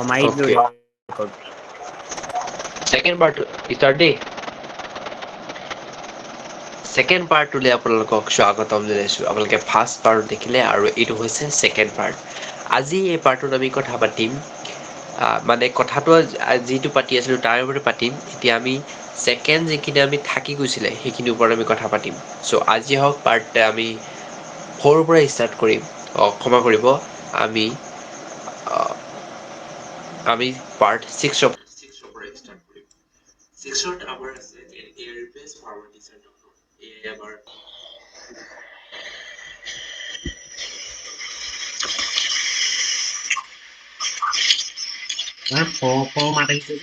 মাৰি দিলো Okay. Record. Second part start day. Second part today আপোনালোকক স্বাগতম জনাইছো আপোনালোকে ফাৰ্ষ্ট পাৰ্ট দেখিলে আৰু এইটো হৈছে ছেকেণ্ড পাৰ্ট আজি এই পাৰ্টত আমি কথা পাতিম মানে কথাটো যিটো পাতি আছিলোঁ তাৰ ওপৰত পাতিম এতিয়া আমি ছেকেণ্ড যিখিনি আমি থাকি গৈছিলে সেইখিনিৰ ওপৰত আমি কথা পাতিম চ' আজি হওক পাৰ্ট আমি সৰুৰ পৰা ষ্টাৰ্ট কৰিম ক্ষমা কৰিব আমি আমি পাৰ্ট ছিক্সৰ পৰা ষ্টাৰ্ট কৰিম ছিক্সত আমাৰ আছে এয়াৰবেছ পাৱাৰ ডিজাইন এয়াই আমাৰ মাত আহিছে যে।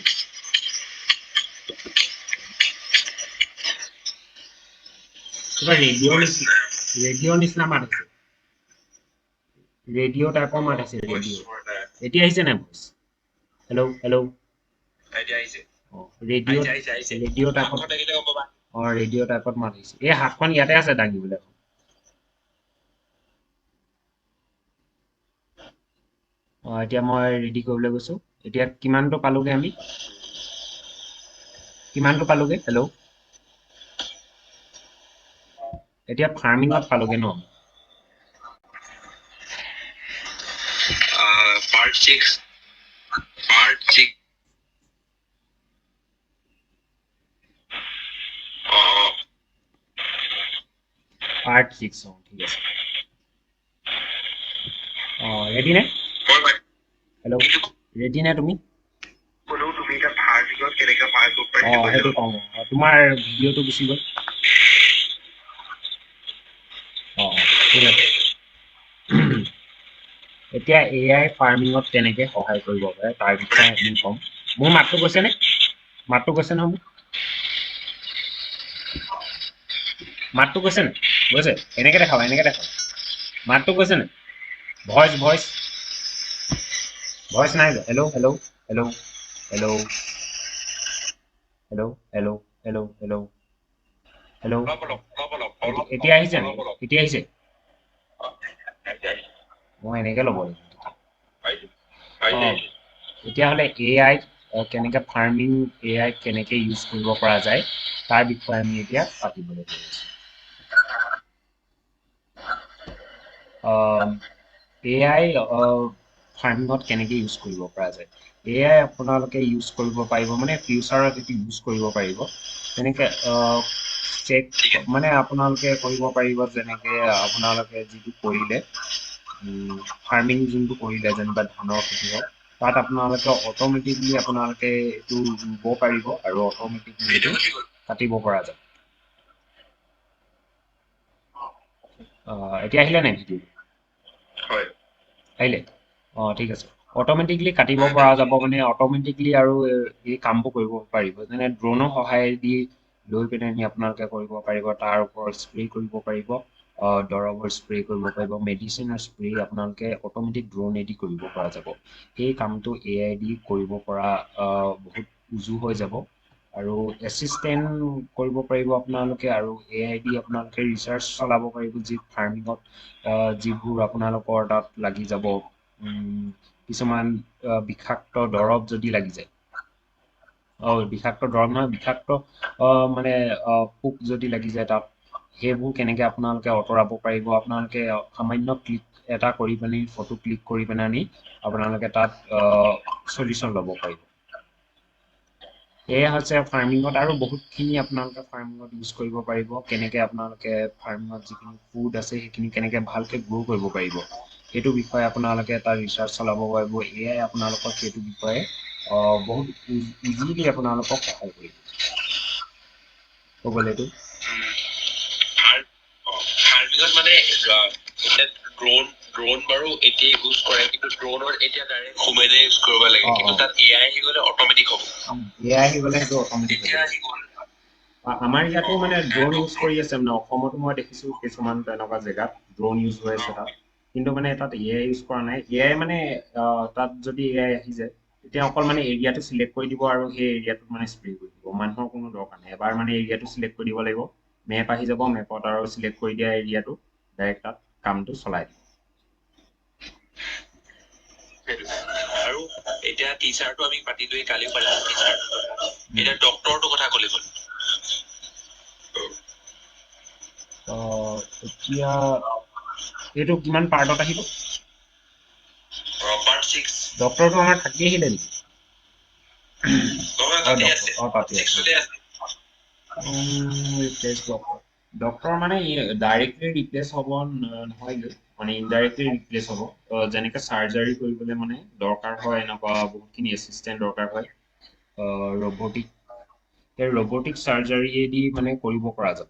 কিবা ৰেডিঅ'ৰ নিচিনা মাত আহিছে। ৰেডিঅ' টাইপৰ মাত আহিছে ৰেডিঅ'। এতিয়া আহিছে নাই ভইচ? Hello' hello'. ৰেডিঅ' টাইপত ৰেডিঅ' টাইপত মাত আহিছে। এই হাতখন ইয়াতে আছে দাঙিবলৈ। এতিয়া মই ৰেডি কৰিবলৈ গৈছো। এতিয়া কিমানটো পালোগে আমি? হেল্ল'। এতিয়া ফাৰ্মিঙত পালোগে ন? পাৰ্ট ছিক্স পাৰ্ট 6 ঠিক আছে। ৰেডি নে? হেল্ল' ৰেডি নে তুমি? সেইটো কওঁ তোমাৰ ভিডিঅ'টো গুচি গ'ল। ঠিক আছে। এতিয়া AI ফাৰ্মিঙত কেনেকে সহায় কৰিব পাৰে তাৰ বিষয়ে আমি ক'ম। মোৰ মাতটো গৈছে নে? মাতটো গৈছে নহয় মোৰ? মাতটো গৈছে নে? গৈছে? এনেকে দেখাবা। মাতটো গৈছে নে? ভইচ নাই যোৱা। হেল্ল'। এতিয়া আহিছে নে? এতিয়া আহিছে? মই এনেকে ল'ব লাগিব। তেতিয়াহ'লে AI কেনেকে ফাৰ্মিং AI কেনেকে ইউজ কৰিব পৰা যায় তাৰ বিষয়ে আমি এতিয়া পাতিবলৈ গৈ আছো। AI ফাৰ্মিঙত কেনেকে ইউজ কৰিব পৰা যায়। AI আপোনালোকে ইউজ কৰিব পাৰিব মানে ফিউচাৰত এইটো ইউজ কৰিব পাৰিব। তেনেকে চেক মানে আপোনালোকে কৰিব পাৰিব যেনেকে আপোনালোকে যিটো কৰিলে ফাৰ্মিং যোনটো কৰিলে যেনিবা ধানৰ খেতি হওক তাত আপোনালোকে অট'মেটিকলি আপোনালোকে এইটো ৰুব পাৰিব আৰু অট'মেটিকলি এইটো কাটিব পৰা যায়। এতিয়া আহিলে নাই ভিডিঅ'? আহিলে? ঠিক আছে। অট'মেটিকলি কাটিব পৰা যাব মানে অট'মেটিকলি আৰু এই কামবোৰ কৰিব পাৰিব। যেনে ড্ৰোনৰ সহায়েদি লৈ পিনে আপোনালোকে কৰিব পাৰিব। তাৰ ওপৰত স্প্ৰে কৰিব পাৰিব। দৰৱৰ স্প্ৰে কৰিব পাৰিব। মেডিচিনৰ স্প্ৰে আপোনালোকে অট'মেটিক ড্ৰোনেদি কৰিব পৰা যাব। সেই কামটো AI দি কৰিব পৰা বহুত উজু হৈ যাব। আৰু এছিষ্টেণ্ট কৰিব পাৰিব আপোনালোকে আৰু AI দি আপোনালোকে ৰিচাৰ্চ চলাব পাৰিব যি ফাৰ্মিঙত যিবোৰ আপোনালোকৰ তাত লাগি যাব কিছুমান বিষাক্ত দৰৱ যদি লাগি যায় বিষাক্ত দৰৱ নহয় বিষাক্ত মানে পোক যদি লাগি যায় তাত সেইবোৰ কেনেকে আপোনালোকে আঁতৰাব পাৰিব আপোনালোকে সামান্য ক্লিক এটা কৰি পিনি ফটো ক্লিক কৰি পিনে আনি আপোনালোকে তাত চলিউশ্যন ল'ব পাৰিব। এয়া হৈছে ফাৰ্মিঙত আৰু বহুতখিনি আপোনালোকে ফাৰ্মিঙত ইউজ কৰিব পাৰিব কেনেকে আপোনালোকে ফাৰ্মিঙত যিখিনি ফুড আছে সেইখিনি কেনেকে ভালকে গ্ৰ' কৰিব পাৰিব সেইটো বিষয়ে আপোনালোকে এটা ৰিচাৰ্চ চলাব পাৰিব। এয়াই আপোনালোকক সেইটো বিষয়ে বহুত ইজিলি আপোনালোকক সহায় কৰিব। ক'বলৈতো ফাৰ্মিঙত মানে ড্ৰোন বাৰু এতিয়া ইউজ কৰে কিন্তু ড্ৰোনৰ এতিয়া ডাইৰেক্ট হিউমেনে ইউজ কৰিব লাগে কিন্তু তাত AI আহি গ'লে অট'মেটিক হ'ব। AI আহি গ'লে সেইটো অট'মেটিক হ'ব। আমাৰ ইয়াতো মানে ড্ৰোন ইউজ কৰি আছে মানে অসমতো মই দেখিছো কিছুমান তেনেকুৱা জেগাত ড্ৰোন ইউজ হৈ আছে তাত কিন্তু মানে তাত AI ইউজ কৰা নাই। AI মানে তাত যদি AI আহি যায় তেতিয়া অকল মানে এৰিয়াটো চিলেক্ট কৰি দিব আৰু সেই এৰিয়াটোত মানে স্প্ৰে কৰি দিব মানুহৰ কোনো দৰকাৰ নাই। এবাৰ মানে এৰিয়াটো চিলেক্ট কৰি দিব লাগিব মেপ আহি যাব মেপত আৰু চিলেক্ট কৰি দিয়া এৰিয়াটো ডাইৰেক্ট তাত কামটো চলাই দিব। আৰু এতিয়া টিচাৰটো আমি পাতিলোৱে কালি পাতিলো টিচাৰটো এতিয়া ডক্টৰটো কথা ক'লে গ'ল এতিয়া এইটো কিমান পাৰ্টত আহিব পাৰ্ট 6 ডক্টৰটো আমাৰ থাকি আহিলে নেকি তাতে আছে তাতে 6 তে আছে ৰিপ্লেচ ডক্টৰ মানে ডাইৰেক্টলি ৰিপ্লেচ হ'ব নহয়গৈ মানে ইনডাইৰেক্টলি ৰিপ্লেচ হ'ব যেনেকৈ চাৰ্জাৰী কৰিবলৈ মানে দৰকাৰ হয় এনেকুৱা বহুতখিনি এছিষ্টেণ্ট দৰকাৰ হয় ৰবটিক সেই ৰবটিক চাৰ্জাৰীয়েদি মানে কৰিব পৰা যাব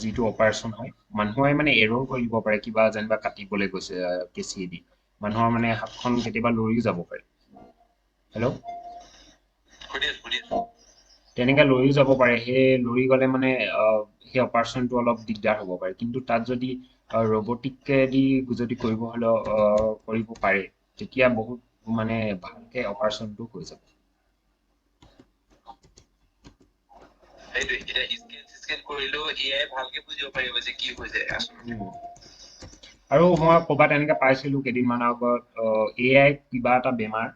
যিটো অপাৰেশ্যন হয় মানুহে মানে এৰ'ৰ কৰিব পাৰে কিবা যেনিবা কাটিবলৈ গৈছে কেঁচিয়েদি মানুহৰ মানে হাতখন কেতিয়াবা লৰিও যাব পাৰে হেল্ল' তেনেকৈ লৰিও যাব পাৰে সেই লৰি গ'লে মানে সেই অপাৰেশ্যনটো অলপ দিগদাৰ হ'ব পাৰে কিন্তু তাত যদি ৰবটিকেদি যদি কৰিব হ'লে কৰিব পাৰে তেতিয়া বহুত মানে ভালকৈ অপাৰেশ্যনটো হৈ যাব সেইটোৱে এতিয়া স্কেন কৰিলেও এআই ভালকে বুজিব পাৰিব যে কি হৈছে আচলতে আৰু মই ক'ৰবাত এনেকৈ পাইছিলোঁ কেইদিনমানৰ আগত এআই কিবা এটা বেমাৰ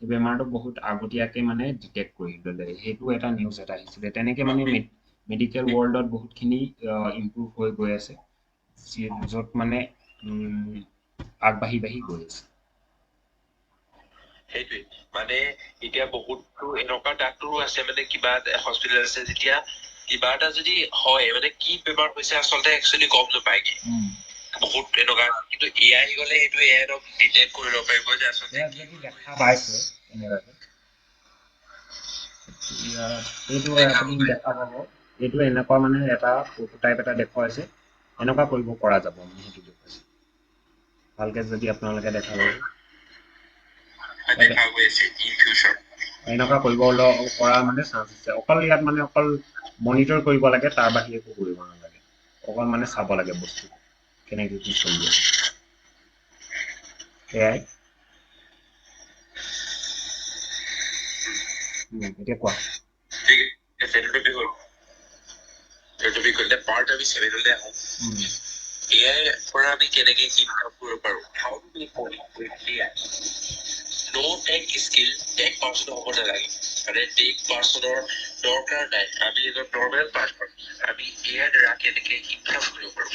সেই বেমাৰটো বহুত আগতীয়াকৈ মানে ডিটেক্ট কৰি ল'লে সেইটো এটা নিউজ এটা আহিছিলে তেনেকৈ মানে মেডিকেল ৱৰ্ল্ডত বহুতখিনি ইম্প্ৰুভ হৈ গৈ আছে য'ত মানে আগবাঢ়ি গৈ আছে সেইটোৱে মানে এতিয়া বহুতো এনেকুৱা ডাক্তৰো আছে মানে কিবা হস্পিটেল আছে যেতিয়া কিবা এটা যদি হয় মানে কি বেমাৰ হৈছে আচলতে একচুৱেলি গম নাপায়গে বহুত এনেকুৱা কিন্তু এআই আহি গ'লে সেইটো এআই ডিটেক্ট কৰিব পাৰিব যে আচলতে দেখা পাইছে এইটো আপুনি দেখা পাব এইটো এনেকুৱা মানে এটা প্ৰটোটাইপ এটা দেখুৱাইছে এনেকুৱা কৰিব পৰা যাব মানে সেইটো দেখুৱাইছে ভালকে যদি আপোনালোকে দেখা পাব এনেকুৱা কৰিব পৰা মানে চান্স আছে অকল ইয়াত মানে অকল মনিটৰ কৰিব লাগে তাৰ বাহিৰে একো কৰিব নালাগে অকল মানে চাব লাগে বস্তুটো কেনেকৈ কি চলি আছে সেয়াই এতিয়া কোৱা পাৰ্ট আমি 7 আহোঁ এআই পৰা আমি কেনেকে ইনকাম কৰিব পাৰো how to be coding with AI no tech skill tech person হ'ব নালাগে মানে টেক পাৰ্চনৰ দৰকাৰ নাই আমি এজন নৰ্মেল পাৰ্চন আমি এআইৰ দ্বাৰা কেনেকে ইনকাম কৰিব পাৰো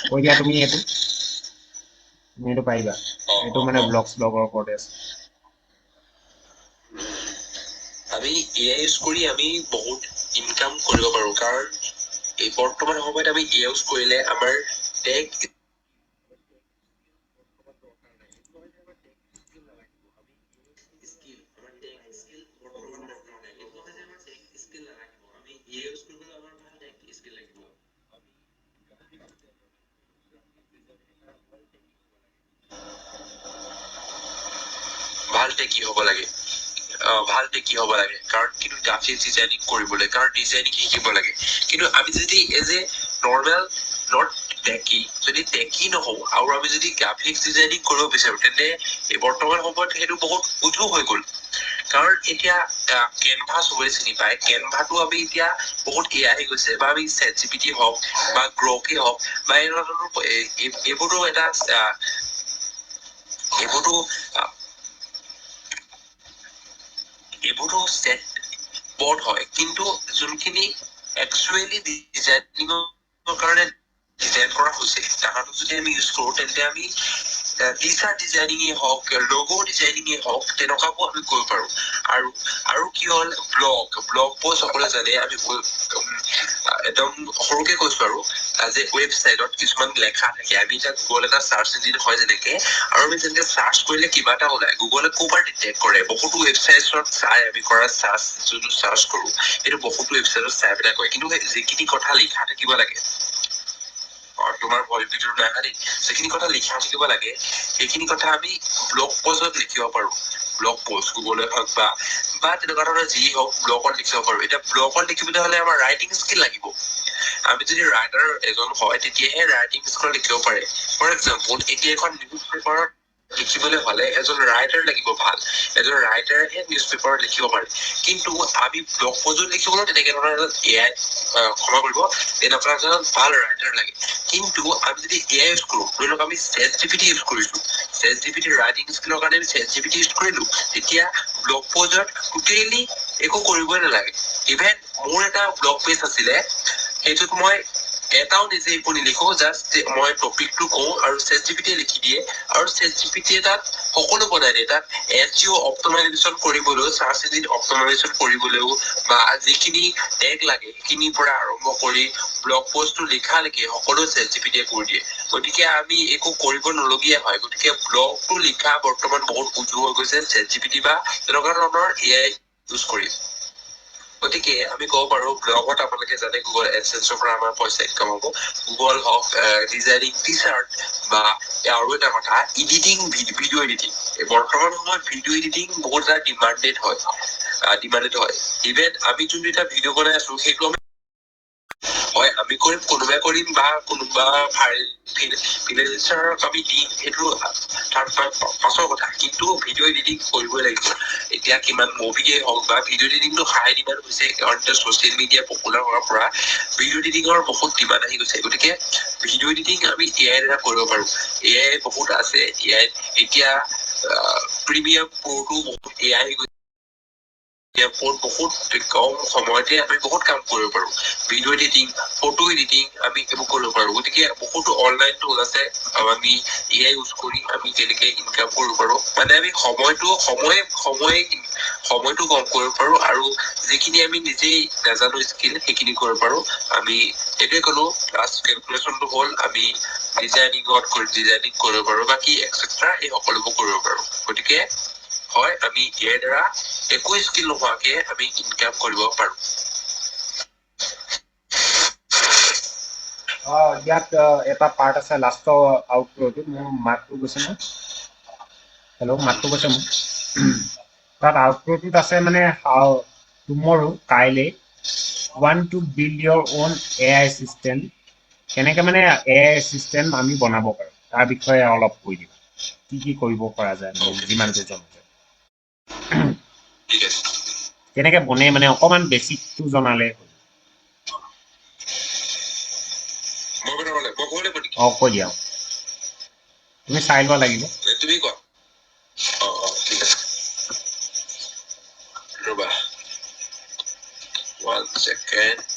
কৈ দিয়া তুমি এইটো পাৰিবা এইটো মানে ব্লগৰ ওপৰতে আছে আমি এআই ইউজ কৰি আমি বহুত ইনকাম কৰিব পাৰো কাৰণ এই বৰ্তমান সময়ত আমি এআই ইউজ কৰিলে আমাৰ টেক ভালতে কি হ'ব লাগে ভালতে কি হ'ব লাগে কাৰণ কিন্তু গ্ৰাফিক্স ডিজাইনিং কৰিবলৈ কাৰণ ডিজাইনিং শিকিব লাগে কিন্তু আমি যদি এজ এ নৰ্মেল নট টেকি যদি টেকি নহওঁ আৰু আমি যদি গ্ৰাফিক্স ডিজাইনিং কৰিব বিচাৰো তেন্তে এই বৰ্তমান সময়ত সেইটো বহুত উদ্যোগ হৈ গ'ল কাৰণ এতিয়া কেনভা চবেই চিনি পায় কেনভাটো আমি এতিয়া বহুত এআই গৈছে বা আমি ChatGPT হওক বা গ্ৰকে হওক বা এনেকুৱা ধৰণৰ এইবোৰতো এটা এইবোৰতো সেট বৰ্ড হয় কিন্তু যোনখিনি একচুৱেলি ডিজাইনিঙৰ কাৰণে ডিজাইন কৰা হৈছে তাহাঁতক যদি আমি ইউজ কৰো তেন্তে আমি টিচাৰ ডিজাইনিঙে হওক লগো ডিজাইনিঙে হওক তেনেকুৱাবোৰ আমি কৰিব পাৰো আৰু কি হ'ল ব্লগ পোষ্ট সকলোৱে জানে আমি একদম সৰুকে কৈছো আৰু যে ৱেবছাইটত কিছুমান লেখা থাকে আমি এতিয়া গুগল এটা চাৰ্চ ইঞ্জিন হয় যেনেকে আৰু আমি যেনেকে চাৰ্চ কৰিলে কিবা এটা ওলাই গুগলে ক'ৰবাত ডিটেক্ট কৰে বহুতো ৱেবছাইটত চাই আমি কৰা চাৰ্চ যোনটো চাৰ্চ কৰো এইটো বহুতো ৱেবছাইটত চাই পেলাই কয় কিন্তু যিখিনি কথা লিখা থাকিব লাগে তোমাৰ ভইচ ভিডিঅ নাহাৰি যিখিনি কথা লিখা থাকিব লাগে সেইখিনি কথা আমি ব্লগ পোষ্টত লিখিব পাৰো ব্লগ পোষ্ট গুগলে হওক বা তেনেকুৱা ধৰণৰ যি হওক ব্লগত লিখিব পাৰো এতিয়া ব্লগত লিখিবলৈ হলে আমাৰ ৰাইটিং স্কিল লাগিব আমি যদি ৰাইটাৰ এজন হয় তেতিয়াহে ৰাইটিং স্কিল লিখিব পাৰে ফৰ এক্সাম্পল এতিয়া এখন নিউজ পেপাৰত লিখিবলৈ হলে এজন ৰাইটাৰ লাগিব ভাল এজন ৰাইটাৰহে নিউজ পেপাৰত লিখিব পাৰে কিন্তু আমি ব্লগ পষ্টত লিখিবলৈ তেনেকে ধৰণৰ এজন এআই ক্ষমা কৰিব তেনেকুৱা এজন ভাল ৰাইটাৰ লাগে কিন্তু আমি যদি এআই ইউজ কৰো ধৰি লওক আমি চেট জিপিটি ইউজ কৰিছো চেট জিপিটি ৰাইটিং স্কিলৰ কাৰণে আমি চেট জিপিটি ইউজ কৰিলো তেতিয়া ব্লগ পষ্টত টোটেলি একো কৰিবই নালাগে ইভেন মোৰ এটা ব্লগ পেজ আছিলে সেইটোত মই এটাও নিজে একো নিলিখো জাষ্ট মই টপিকটো কওঁ আৰু চেট জিপিটিয়ে লিখি দিয়ে আৰু চেট জিপিটিয়ে তাত সকলো বনাই দিয়ে তাত এছইও অপটিমাইজেশ্যন কৰিবলৈ চাৰ্চ ইঞ্জিন অপটিমাইজেশ্যন কৰিবলৈও বা যিখিনি টেগ লাগে সেইখিনিৰ পৰা আৰম্ভ কৰি ব্লগ পষ্টটো লিখালৈকে সকলো চেট জিপিটিয়ে কৰি দিয়ে গতিকে আমি একো কৰিব নলগীয়া হয় গতিকে ব্লগটো লিখা বৰ্তমান বহুত উজু হৈ গৈছে চেট জিপিটি বা তেনেকুৱা ধৰণৰ এআই ইউজ কৰি গতিকে আমি ক'ব পাৰো ব্লগত আপোনালোকে জানে গুগল এডচেন্সৰ পৰা আমাৰ পইচা ইনকাম হ'ব গুগল হওক ডিজাইনিং টি চাৰ্ট বা আৰু এটা কথা এডিটিং ভিডিঅ' এডিটিং বৰ্তমান সময়ত ভিডিঅ' এডিটিং বহুত এটা ডিমাণ্ডেড হয় ইভেন আমি যোনটো এটা ভিডিঅ' বনাই আছো সেইটো আমি হয় আমি কৰিম কোনোবাই কৰিম বা কোনোবা ফ্ৰিলেন্সাৰক আমি দিম সেইটো তাৰ পাছৰ কথা কিন্তু ভিডিঅ' এডিটিং কৰিবই লাগিব এতিয়া কিমান মুভিয়ে হওক বা ভিডিঅ' এডিটিংটো হাই ডিমাণ্ড হৈছে কাৰণ এতিয়া ছচিয়েল মিডিয়া পপুলাৰ হোৱাৰ পৰা ভিডিঅ' এডিটিঙৰ বহুত ডিমাণ্ড আহি গৈছে গতিকে ভিডিঅ' এডিটিং আমি এআইৰ দ্বাৰা কৰিব পাৰো এআই বহুত আছে এআই এতিয়া প্ৰিমিয়াম প্ৰ'টো বহুত এআই বহুত কম সময়তে আমি বহুত কাম কৰিব পাৰো ভিডিঅ' এডিটিং ফটো এডিটিং আমি এইবোৰ কৰিব পাৰো গতিকে বহুতো অনলাইন টুল আছে আমি এআই ইউজ কৰি আমি কেনেকে ইনকাম কৰিব পাৰো মানে আমি সময়টো কম কৰিব পাৰো আৰু যিখিনি আমি নিজেই নাজানো স্কিল সেইখিনি কৰিব পাৰো আমি এইটোৱে কলো প্লাছ কেলকুলেশ্যনটো হ'ল আমি ডিজাইনিং কৰিব পাৰো বাকী এক্সেট্ৰা এই সকলোবোৰ কৰিব পাৰো গতিকে হয় আমি ইয়াৰ দ্বাৰা একো স্কিল নোহোৱাকে আমি ইনকাম কৰিব পাৰো ইয়াত এটা পাৰ্ট আছে লাষ্টৰ আউটৰোটো মোৰ মাতটো গৈছে ন হেল্ল' মাতটো গৈছে মোৰ তাত আউটৰোটোত আছে মানে টুমৰো কাইলে 1 to build your own AI system কেনেকে মানে AI system আমি বনাব পাৰো তাৰ বিষয়ে অলপ কৈ দিবা কি কৰিব পৰা যায় যিমান দুজন ঠিক আছে কেনেকে বনে মানে অকমান বেছিকটো জনালে কৈ দিয়া তুমি চাই লোৱা লাগিব তুমি কোৱা ঠিক আছে ৰবা 1 second